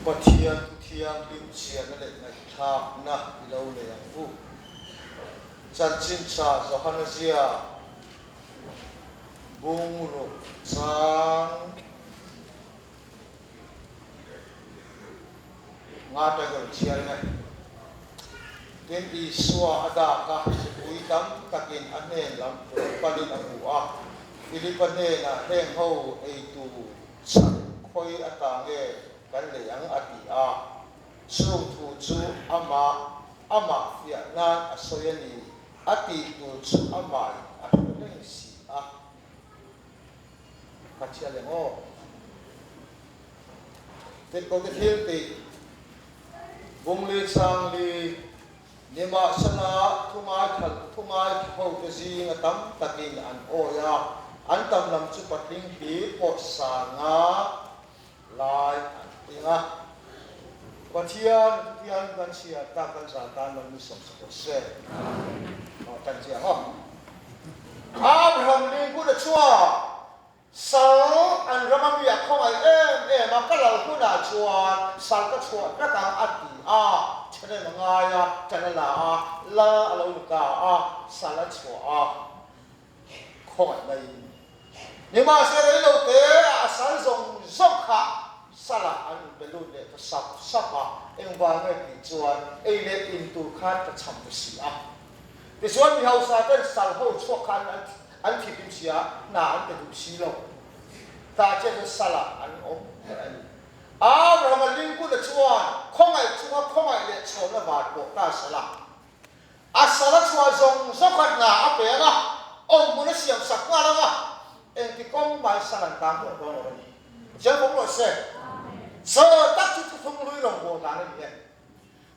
Pathian thiam lim chian le na thak na lo le u chan chin cha Johannesia bung ro sang ngata gol chian na ten I suwa ada ka ui tam takin anen lam palin abu a Filipane na heng ho ei tu chan khoi ata nge kan le yang ati a su tu chu ama fia na asoyani ati tu chu ama a le si a kachia le ngo ten ko te hil te bung le sang le nema sana thumai ho te ji ngatam takin an oya an tam lam chu patling hi po sa nga lai inga Pathian kan sia ta kan sa ta man mi som so se no tan sia ho Abraham ni ku da chua sao an ramam ya khong ai ma ka lau ku da chua sal ka chua ka ka ati a chane ma nga ya chane la alo ka a sala chua a khong ai mai ni ma se le lo te a san zong kha sala an belu le ka sap eng ba nge ti chuan ei le in tu khan ka cham si a ti chuan mi hau sa ten sal ho chua khan an thi pim sia na an te du si lo ta che sala an om Abraham ling ku le chuan khong ai le chon na ba ko ta sala a sala chua zong khat na a pe na om mu na siam sak na la eng ti kong mai salan tang ko do lo ni je bong lo se so tak chu thong lui rong bo da ni ye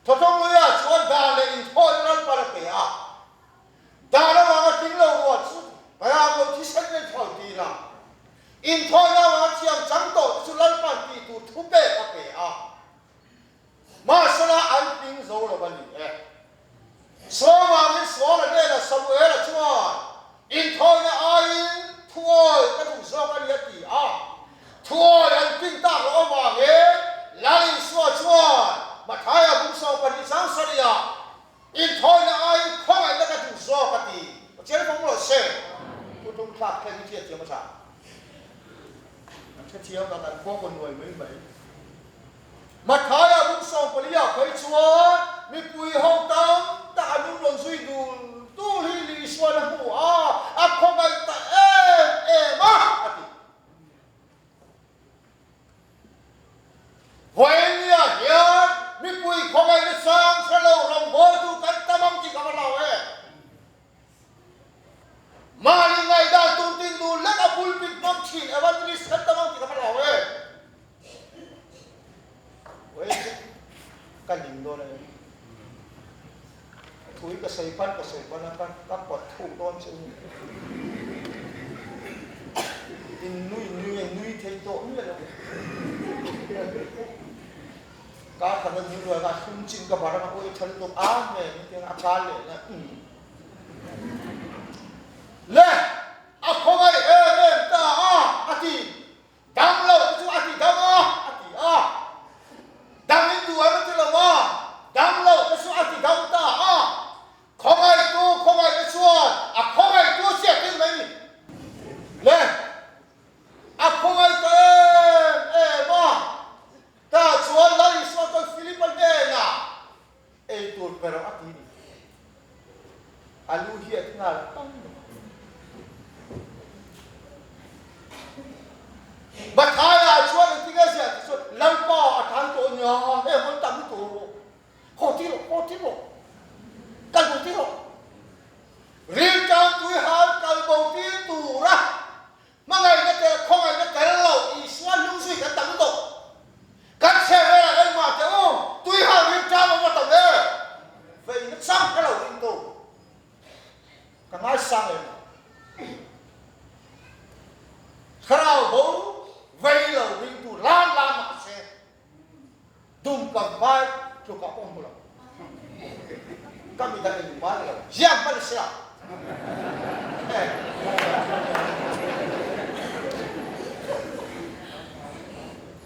tho thong lui a chuan da le in thoi ran pa ke a da la wa ting lo wa chu ba ya ko ti san ne thoi ti la in thoi na wa chiam chang to chu lan pa ti tu thu pe ka ke a ma sala an ting zo lo ba ni e so ma ni so la ne la Samuel chuan in thoi na ai thuoi ka tu so ba ni ti a thuoi an ting ta lo ma nge lai so chuan ma thaya bung so pa ni sang saria in thoi na ai khong ai ka tu so ka ti chen phong lo se ku tung thak ke ni tie ma sa cái chiếu là đàn có con người mấy mặt thái à cũng xong phải liao phải chúa mi quỳ hậu tâm ta đúng lòng suy đủ tu hi li xuân hủ à không ai ta em á vậy nhá hiền mi quỳ không ai nó sang sẽ lâu lòng vô tu cắn ta mong chỉ có mà lâu ấy mà những ngày đang tung tin đủ lắc à bùi bịt mong chỉ evangelist cắn ta mong chỉ có mà lâu ấy vậy cái gì đó này thui cái sợi pan là các quạt thủ đòn chứ in nuôi thấy tổ như vậy các thằng như rồi các khung chim các bạn ôi thân tụng á này tiếng akan này là à không ai em ta thì đam lâu chứ thì đam thì đam đến đùa nó chứ là đam lâu cái số thì đam ta không ai cái số không ai tu sẽ cái này lên không ai cái ta chuan lai so to Filipine na tur pero ati alu hiat na tang bathaya chuan tinga sia so lampa athan to nya he mon tam to hotilo kan hotilo rin tang tui hal kal bo ti tu ra mangai na te khong ai na kal lo I suan lung sui kan tam to cắt xe ra anh mà cháu tôi hàng liên tra mà tổng đấy vậy nó sang cái đầu linh tù càng ai sang rồi khao bố vậy là linh tù lan mà xe đùm cầm vai cho cả ông một lần các mình đang dùng vai là giang bắt xe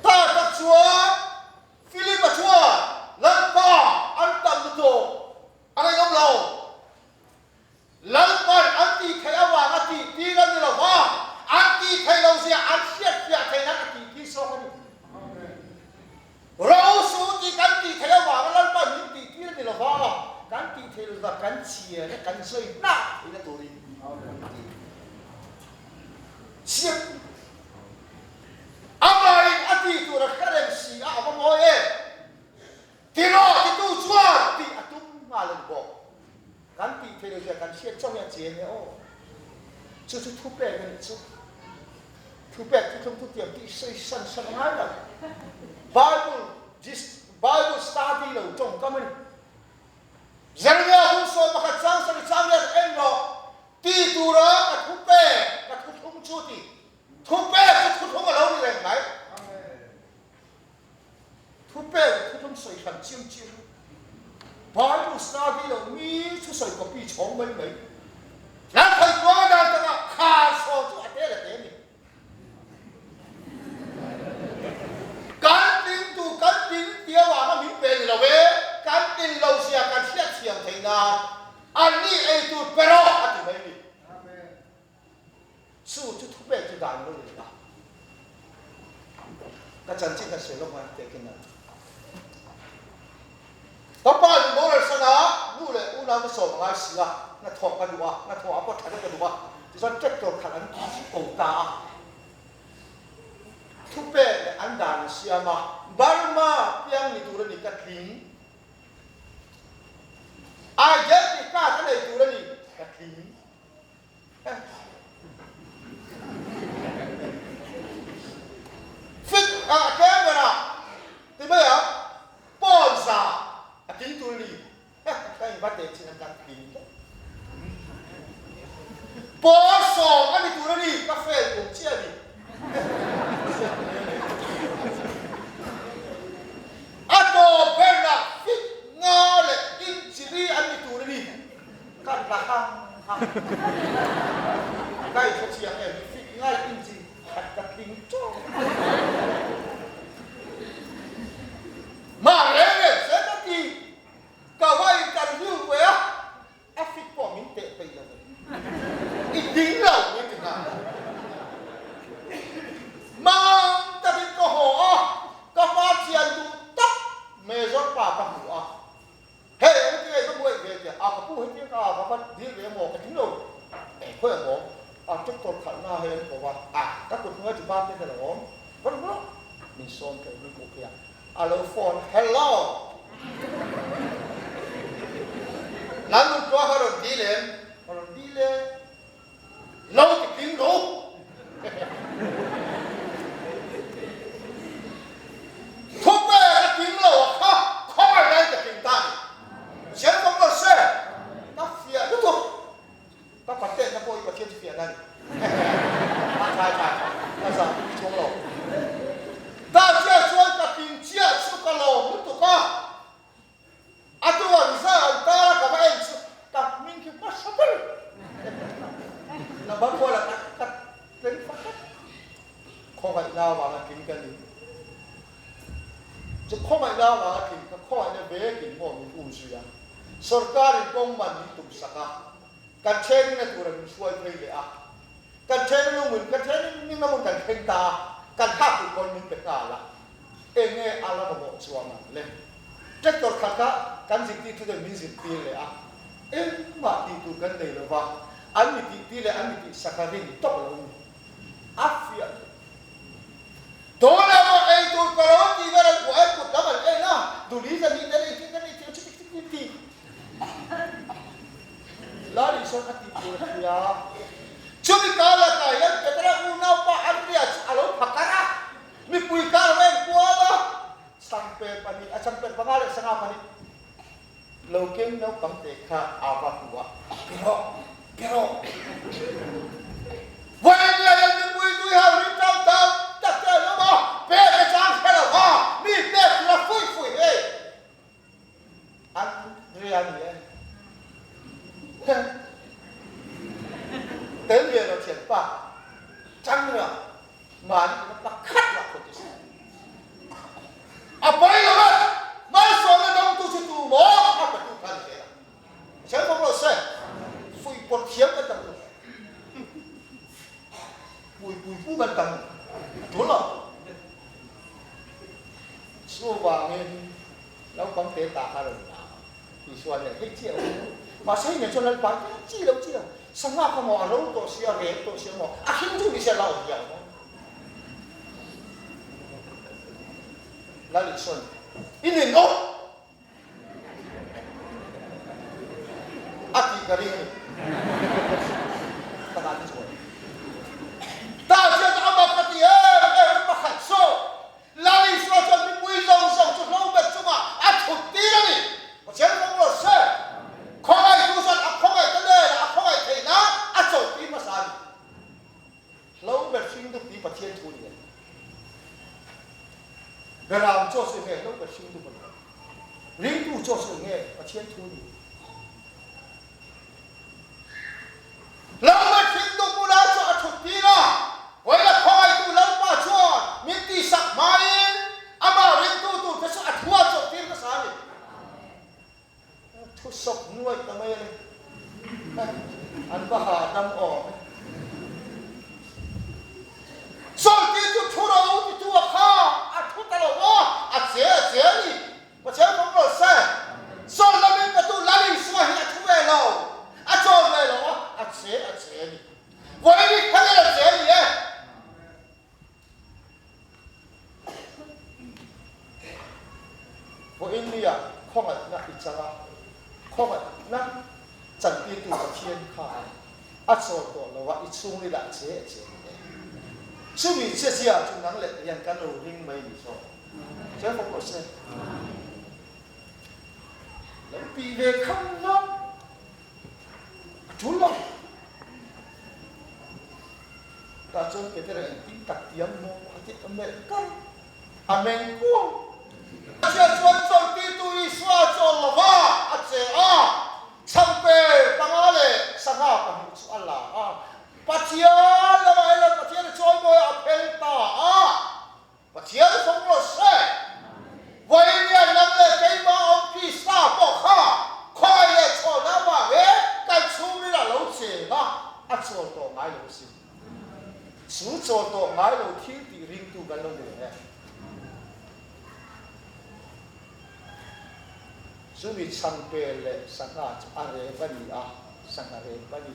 ta chúa sia an siat ya thai na ki so ka ni rau su ti kan ti thai wa lan pa ni ti ni lo ba kan ti thai lo da kan chia na kan soi na ina to ri siap amai ati tu ra kare si a ba mo e ti ro ti tu chua ti atum ma lo bo kan ti thai lo sia kan siat trong ya che ne o chu chu thu pe kan chu thu pe tu tu tiam ti sei san san ngai la Bible study lo trong ka man Jeremia hu so ma ka chang sa chang ya en lo ti tu ra ka thu pe ka thu thum chu ti thu pe ka thu thum lo ni le ngai thu pe thu thum soi khan chiu chiu Bible study lo mi chu soi ko pi chong mai mai na thai ko da ta kha so chu a te le te ni kan tin tia wa ma mi pe ni lo we kan tin lo sia kan sia chiam thai na an ni e tu pero a ti mai ni amen su chu thu pe chu dan lo ni da ka chan chi ka se lo ma te kin na ta pa ni mo le sa na nu le u na ma so ma si la na tho ka du wa na tho a ko tha ka du wa ti san tek to khan an o ta thu pe le an dan sia ma Burma piang ni tu ni ka thing a ye ti ka ta le tu ni ka thing fit a camera ti ba ya pon sa a tin tu ni ka i ba te chin ka thing po so ani tu ni ka fe ko chia ni ato berna fit ngale in chiri ani tu ni kan la ha kai cho chia ke fit ngale in chi hat ka ting cho ma le se ta ti ka vai kan yu we a fit po min te pe yo i ding lo ni ti na ma ta ti ko ho ka ma chian tu me zon pa ka hu a he ti ai ko moi ve ti a ka pu he ti ka ka pa di ve mo ka tin lo e ko ya mo a tuk to khan na he ko wa a ka ku ngai ti ba te lo ko no min son ke ru ko ya alo phone hello nan lu to ha ro di le lo ti tin lo thu pe ka tin lo ha khoi dai ka tin tan chen bong lo se ta fia lu to ta pa te na ko i pa chen fia na ni ta ta ta sa chung lo ta chia chuan ka tin chia su ka lo lu to ka a tu wa sa ta ka ba en su ta min ki pa sa ta na ba ko la ta ten fa ka ko ga na wa ka tin ka niจะข้อไม่ได้ว่ากินก็ข้อเนี่ยเวกินหม้อมีผู้ช่วยสรการกองมันมีตุ่มสักการเช่นนี่ตัวเราช่วยไม่เลยการเช่นนู่นเหมือนการเช่นนี่มันการเพ่งตาการฆ่าบุคคลมันเป็นอะไรเองเนี่ยอะไรมาบอกชัวร์มันเลยเจ้าตัวข้าการสิ่งที่ทุกคนมีสิ่งที่เลยเอ็งมาตีตัวกันเลยหรือว่าอันนี้ที่เลยอันนี้ที่สักการินตบเราอัฟยาDona mo ay tu kalau tiga orang buat pun dapat na tulisan ni dari ti lari so hati ya cumi kala kaya ketra unau pa artia alo pakara mi pui kala wen kuaba sampai pani sampai pangale sanga pani lokem no pangte kha apa kuwa pero When you are in we have written down that there no more pay the chance hello me that la fui hey Andrea ni tới giờ nó chuyển pa chăng nữa mà nó cắt là của tôi à bây giờ mà số nó đông tu tu mỏ à phải tu phải thế chứ không có sẽ fui bột chiếm cái tầng bùi gần tầm đúng rồi số vàng nên lâu bóng tế tạ hà rồi thì xuân này hết triệu mà xây nhà cho nên bán chi đâu sáng nào không mò lâu tổ xia mò khi chúng đi xe lâu nhiều là lịch xuân in hình ốp aki kari ni ta đã đi rồi ta chưa đã mặc cái gì mà khát số là đi xóa cho mình quý dòng cho lâu bệt chung chụp tí đó đi mà chém không được xe không ai tu sân không ai tới đây không ai thấy nó chụp tí mà sao lâu bệt sinh được tí mà thiên thu đi về làm cho sự nghe lâu bệt sinh được một riêng tu cho sự nghe mà thiên thu đi lâu bệt sinh được một đã cho chụp tí đó vậy là không ai tu lâu mà cho miễn tí sạc mai ama riêng tu cái sự thua chụp tí mà sao đi thu sọc nuôi tao mấy này anh có hà năm ỏ rồi tí tu thu đâu tí tu khá thu ta đâu chế đi mà chế không được xe rồi là mình cái tu lá đi xoay hiện thu về lâu cho về lâu chế đi vậy đi thấy là chế gì ấy vậy đi không phải là ít chăng không phải là chẳng tin tu của thiên khai số tổ là vậy xuống đi lại chế chứ vì chế chúng năng lệ hiện cái đồ ring mấy đi rồi chế không có xe lấy vì về không lắm chú lắm ta cho cái này tin tặc tiêm nó cái âm mẹ căng amen cô chế cho tin tu xóa cho là va chế sang pe pangale sanga pahichu Allah patia la patia choi boy apel ta patia phong lo se vậy nha năm le cái ma ông pi sa bo kha khoi le cho na ba ve cái chu ni là lâu chế ba cho to ngai lo si chu cho to ngai lo thi ti ring tu gan lo ne chú bị sang pe le sang are bani sang are bani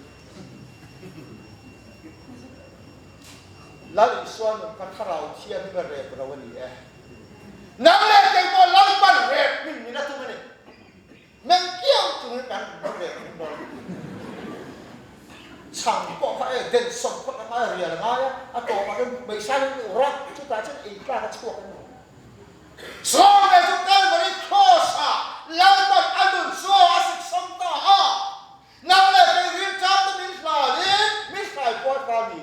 lal isuan ka tharau thian ga re brawani nang le ke mo lal ban re min na tu mane nang kiao tu kan re mo sang ko ka den som ko ma ria nga ya to ma den bai sang ra chu ta chen i ka ka chuak so me tu ka bari khosa lâu bật ăn đồn xô ăn sống ta năm này cái riêng trăm tôi mình xài quạt vào đi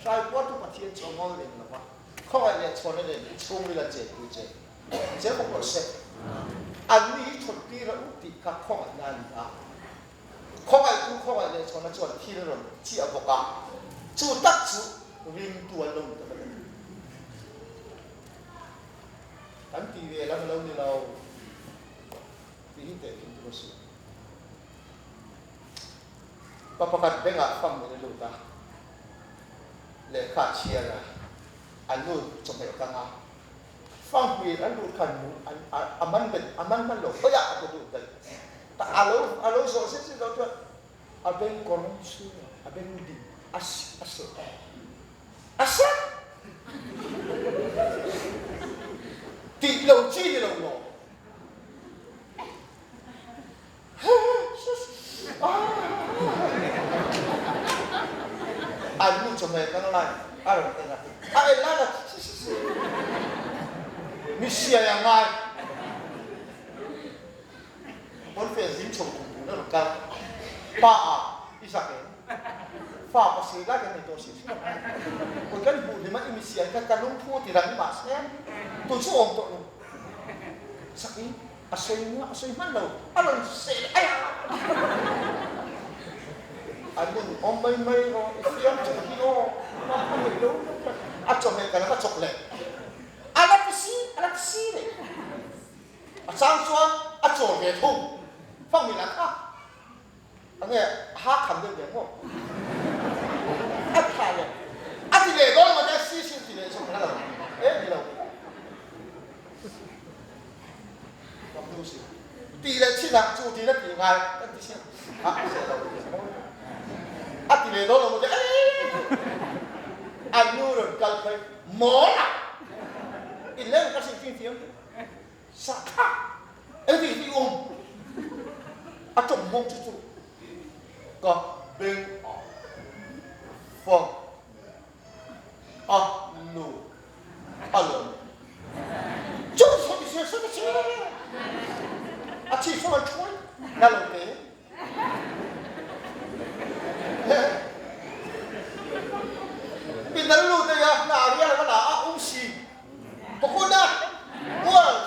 xài quạt tôi bắt thiên cho ngon lên là không phải là cho nên là chung đi là chế không có xe anh đi thuật đi là út tịt cả không phải là gì không phải là cho nó cho là thiên rồi chỉ ở bọc cả chú tắc chú riêng tu anh luôn anh đi về lâu đi lâu hindi terus. Papakat benga pam ni luta. Le kha chia la. Alu chomai kanga. Fang pi alu kan mu aman man lo. Oya aku tu dai. Ta alu so se do tu. Aben koron su, aben di. Asa. Ti lo chi ni lo. Anh cho mày cái này, anh làm cái này, anh làm là, Misia yang ngay, muốn phải dính chồng cùng nó được cao, đi sạc cái, bác sĩ lại cái này tôi xí, còn cái vụ thì mà Misia cái lúng thua thì làm mà xem, tôi chú ôm tội luôn, sạc cái, asoy man đâu, anh làm sẽ, anh muốn ôm mấy rồi, phiếm chụp kilo, nó không được đâu, anh cho mày cái nó chọc lệ, anh làm xí đấy, sang xuân, anh cho về thùng, phong mình làm khác, anh nghe hát thầm được không? Anh thà này, ngay cái gì sẽ đâu thì này đó là một cái anh nuôi rồi cần phải mỏ là in lên các sinh tiếng sa thác ấy thì trồng mông chút có bên phòng nụ lớn chú sao thì sao cái gì chỉ sao mà chui là lâu thế vì nó lụt đây à nào đi là ông xì có con đó was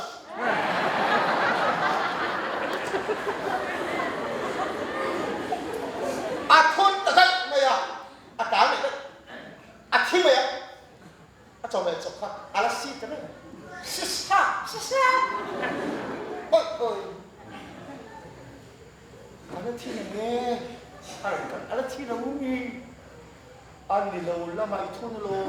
thôn ta thấy mày cá này đấy khi mày cho mày chọc khá là xịt đấy xịt ôi anh thi này nghe anh thi đâu nghe anh đi lâu lắm mà thôn lâu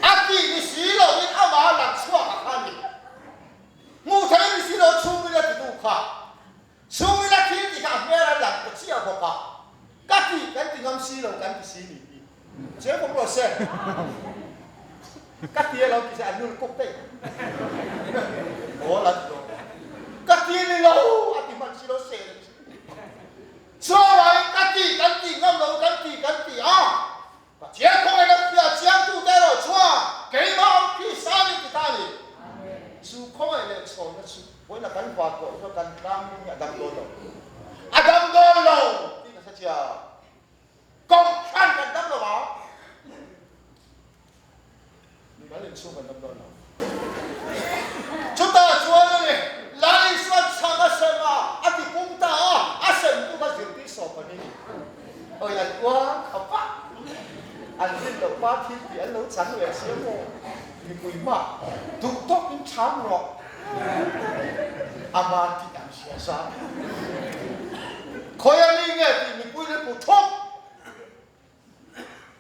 aki ni xí lâu in ama làm xua cả anh ngủ thấy ni xí lâu chung với là thì đủ cả chung với là thiên thì cả nghe là làm cái gì à cả cái gì ngắm xí lâu cái xí ni chế không có xe cái gì lâu thì sẽ ăn cốc tây ủa là cái gì này lâu anh thì mình xí lâu xe cho vậy cái gì ngắm lâu cái gì và chế không ai làm việc chế tu đây rồi cho cái mà ông khi sao đi ta đi chú không ai làm sao nó chú với là cán vật của nó cán cam nhà đâm đôi lầu thì nó sẽ chia công khai cán đâm lầu đó mình nói lên xuống cán đâm đôi lầu chúng ta chúa này lại xuân sang cái xem thì cũng ta xem cũng có chuyện tí sổ vào đi ôi là quá khóc anh lên đầu ba thiên thì anh nấu trắng về xíu mồ thì quỳ mà tụt tóc những chán ngọt ama thì làm xíu sao khối anh đi nghe thì mình quỳ lên một thóc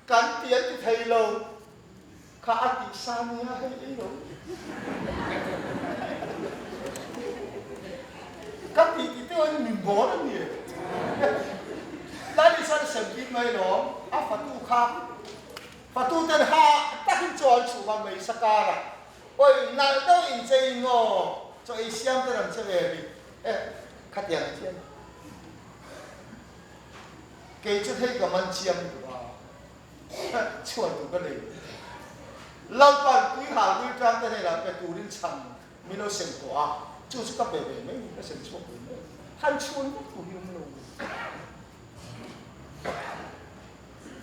cắn tiếng thì thầy lâu khá thì sao nha hay ý đâu các thì tôi anh mình bó nó nhiều lại đi sang xem phim này đó phát tu khác phát tu tên ha ta không cho chủ mà mấy sắc cả ôi nào đâu in chơi ngô cho ai xem tên làm chơi về đi khát tiền tiền cái chút thấy cái mình chiêm chuẩn được cái này lâu còn quý hàng quý trang cái này là cái tủ đến chầm mình nó xem tổ chú chú các bề mấy cái xem chuột hắn chuồn cũng tủ hiếm luôn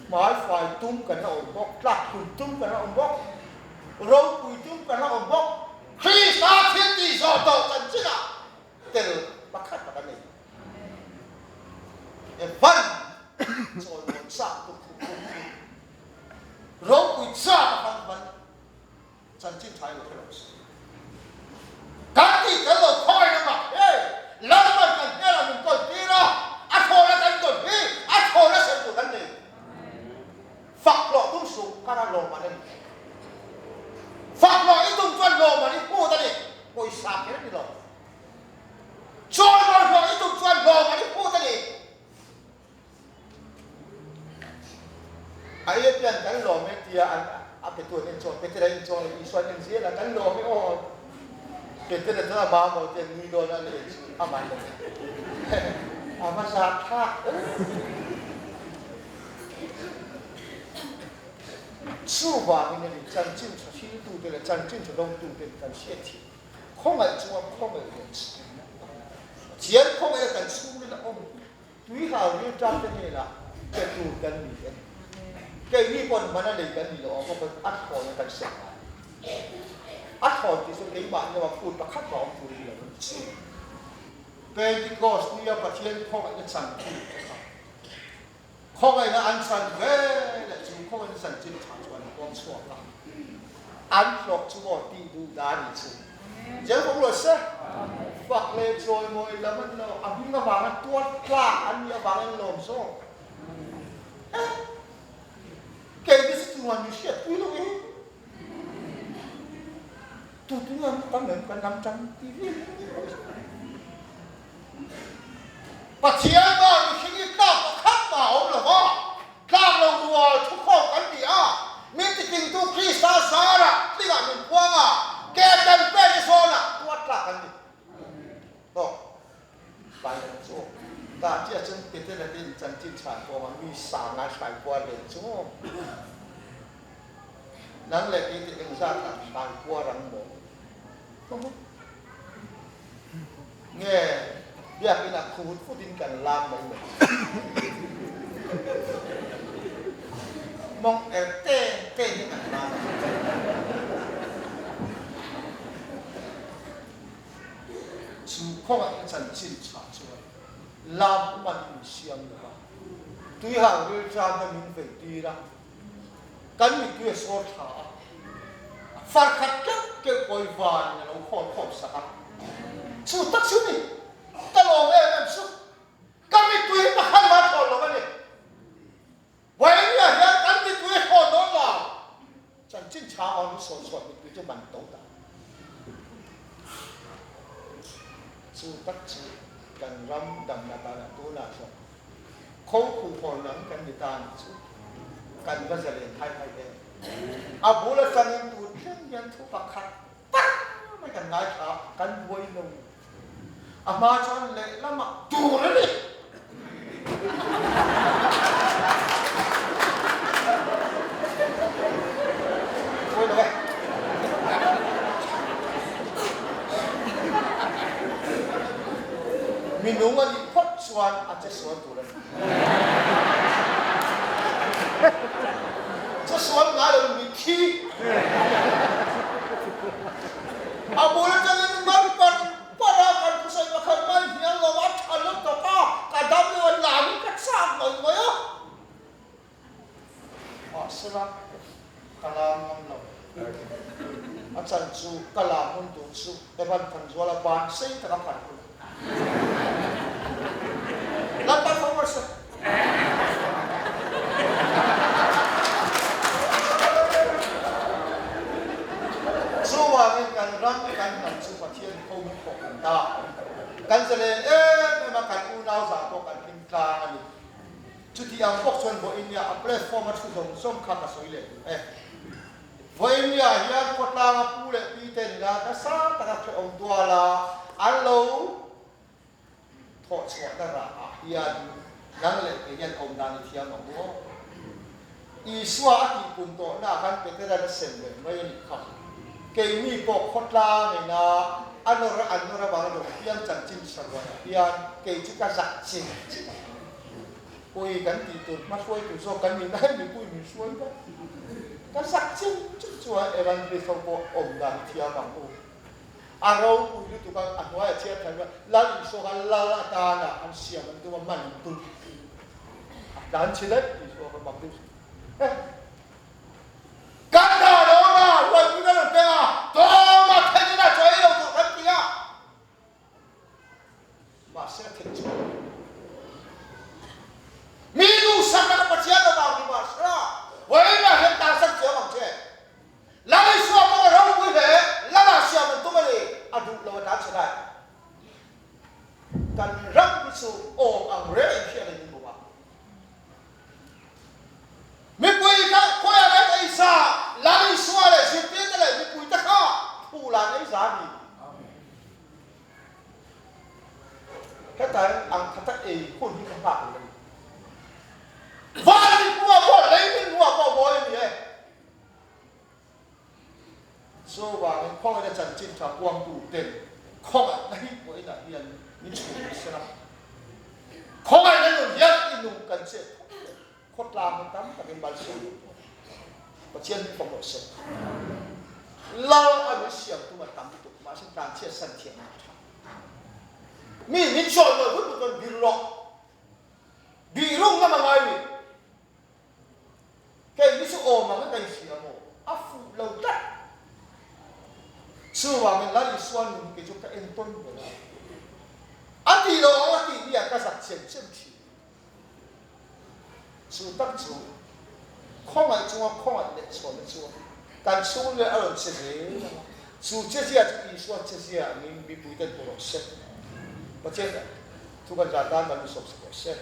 mãi phải tung cái nó ổn bốc, lạc quỳ tung cái nó ổn bốc, râu quỳ tung cái nó ổn bốc, khi ta thiên tỷ dò đầu chân chứ nào, từ bắt khách vào cái này, để vân rồi một sạc của thủ râu quỳ xa và vân chân chính thái của cái các tỷ cái đồ thôi nữa mà, lâu mà cần nghe là mình còn đi đó, thôi là cần còn đi, thôi là sẽ của cái này. Phật lộ tung xuống các lộ mà đi Phật lộ ít tung toàn lộ mà đi cô ta đi ôi sạc cái đi lộ cho lộ ít tung toàn lộ mà đi cô ta đi ai biết cái lộ mấy tia anh cái tuổi nên cho cái này cho ý xoay nên gì là cái lộ mấy ô cái này là ba một tiền $1 là lấy mà mà sạc khác书法里面的真正出西度的真正出东度的跟写体，空来做空来的吃，钱空来跟出的哦，对好你赚的你啦，给度跟你的，给你คนมันอะไรกันนี่หรอก็เป็นอัดคอยกันเสียอัดคอยที่สุดที่บ้านเนี่ยว่าพูดประคับบอกพูดเลยเป็นที่ก็สุยาประเทศข้องไอ้สันติข้องไอ้นั่นอันสันเว้ยและจุข้องไอ้สันติถามชวนความชั่วละอันหลอกชั่วตีดูดาดิชุเจ้าของรถเสียฝักเล็บโซยมวยแล้วมันเราอันนี้ก็วางตัวกล้าอันนี้วางลมโซ่Kaya di situ manusia, itu ini. tu tu ngan kan kan nam chang ti pa chiang ba ni singi ta pa khat ma om lo ba tlang lo dual thu kho kan ti a mi ti king tu krista sara ti ga min kwang a ke kan pe ni so na tuat la kan ni to pai so ta chia chân tiền thế là tiền chân chín sản của mà mi sáng ngày phải qua đến chỗ nắng lệ cái tiền ra là phải qua răng bộ không nghe biết cái là khu phố tin cần làm mấy người mong em tên như cần làm chú không phải chân chín sản làm mình xiêm nữa, tuy hàng người cha mình phải đi ra, cái mình tuy số thả, phạt khát cái coi vàng nó không sao, chú tất chú đi, cái lòng em chú, cái mình tuy mà không mà thôi rồi cái này, vậy nhá, cái mình tuy thôi đó là, chẳng chính cha ông số mình tuy cho mình tốt đã, chú tất chúกันรำดำนาตาลตัวน่าชอบเขาคู่พอหนังกันในตาหนิสุกันก็จะเรียนไทยเองอาบุรุษกันยังตัวเช่นยันทุกข์ขัดปั๊บไม่กันง่ายขากันบวยลงอามาจนเละแล้วมาจูเลยนี่บวยเลยมีนุ่งอันนี้พัดสวนอาจจะสวนตัวเลยจะสวนงานเรามีขี้อาบุรุษจะเล่นมันกันปะรากันผู้ชายมาขันมันเหี้ยเราวัดทันแล้วต่อป้ากระดับเลยหลานกัดสร้างหน่อยไหมอ่ะอ๋อสลับกะลามันเราอาจารย์จูกะลามันดูจูแต่บ้านพันจวลบานเสียแต่ละพันคนLantar forward sir. So wa kan ram kan nam chu pathian hom ko ta. Kan sele me ma kan unau za ko kan kin tla ani. Chu ti ang pok chon bo India a platform a chu dong som kha ka soile. Bo India hian ko tla nga pu le pi ten ga ka sa ta ka che ong tua la an lo thọ chwa ta ra hian nang le ke yan om dan thiam no mo I swa ati pun to na kan petera na sem le mai ni kha ke mi po khotla ne na anora ba do pian chan chin sarwa pian ke chu ka sak chin koi kan ti tu ma suai tu so kan ni na mi pui mi suai ba ka sak chin chu chua evangelist ko om dan thiam no arau pui tu ka anwa chia than la ni so ka la ta na an sia man tu man tu dan chilet iso ka baptis kanda do na wa ku na pe a to ma thani na choi lo tu kan ti a ma se the chu mi nu sa na pa chia do ba ni ma sa wa na he ta sa chia ma che la ni so ma ro wu he la na sia man tu ma le adu lo ta cha dai kan ram ni so o ang re sia ni mi pui ka khoya la ai sa la ni swa le si pe ta le mi pui ta kha pu la ai sa ni ka ta ang kha ta e ko ni ka ba le va ni ku bo le ni ku bo ni e so wa ni khong da chan chin tha kwang tu ten khong a hi ko ina hian ni chu ni sa na khong a ni no ya ni nu kan se khot la man tam ta bin bal su pa chen phong lo se lao a ni siam tu ma tam tu ma sin tan che san thian mi ni choi lo hu tu bi ro bi rong na ma ngai ni ke ni su o ma ngai sia mo a fu lo ta su wa men la li swan ni ke ju ka en ton bo a ti lo a ti ni a ka sa chen chen ti su tak chu khong ai chu khong ai le chu le chu kan chu le a se se su che sia i suat che sia min bi puiten puro se pachen tu kan jatan man sop se